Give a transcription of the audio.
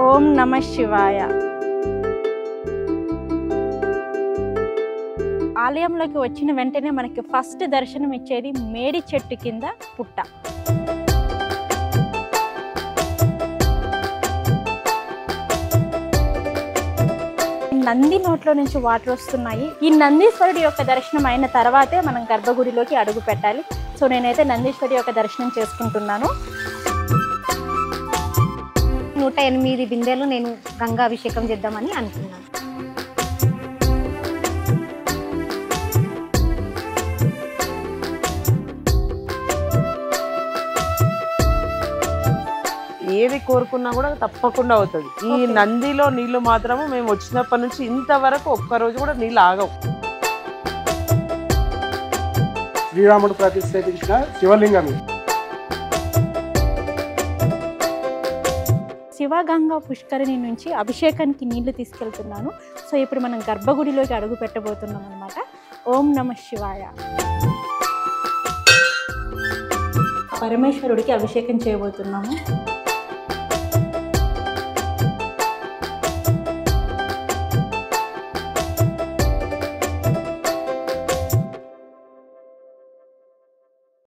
ఓం నమః శివాయ. ఆలయంలోకి వచ్చిన వెంటనే మనకి ఫస్ట్ దర్శనం ఇచ్చేది మేడి చెట్టు కింద పుట్ట. నంది నోట్లో నుంచి వాటర్ వస్తున్నాయి. ఈ నందీశ్వరుడి యొక్క దర్శనం అయిన తర్వాతే మనం గర్భగుడిలోకి అడుగు పెట్టాలి. సో నేనైతే నందీశ్వరుడి యొక్క దర్శనం చేసుకుంటున్నాను. 108 బిందెలు నేను గంగా అభిషేకం చేద్దామని అనుకున్నాను. ఏది కోరుకున్నా కూడా తప్పకుండా అవుతుంది. ఈ నందిలో నీళ్లు మాత్రము మేము వచ్చినప్పటి నుంచి ఇంతవరకు ఒక్కరోజు కూడా నీళ్ళు ఆగవు. శ్రీరాముడు ప్రతిష్ఠించిన శివలింగం. శివగంగా పుష్కరిణి నుంచి అభిషేకానికి నీళ్లు తీసుకెళ్తున్నాను. సో ఇప్పుడు మనం గర్భగుడిలోకి అడుగు పెట్టబోతున్నాం అనమాట. ఓం నమః శివాయ. పరమేశ్వరుడికి అభిషేకం చేయబోతున్నాము.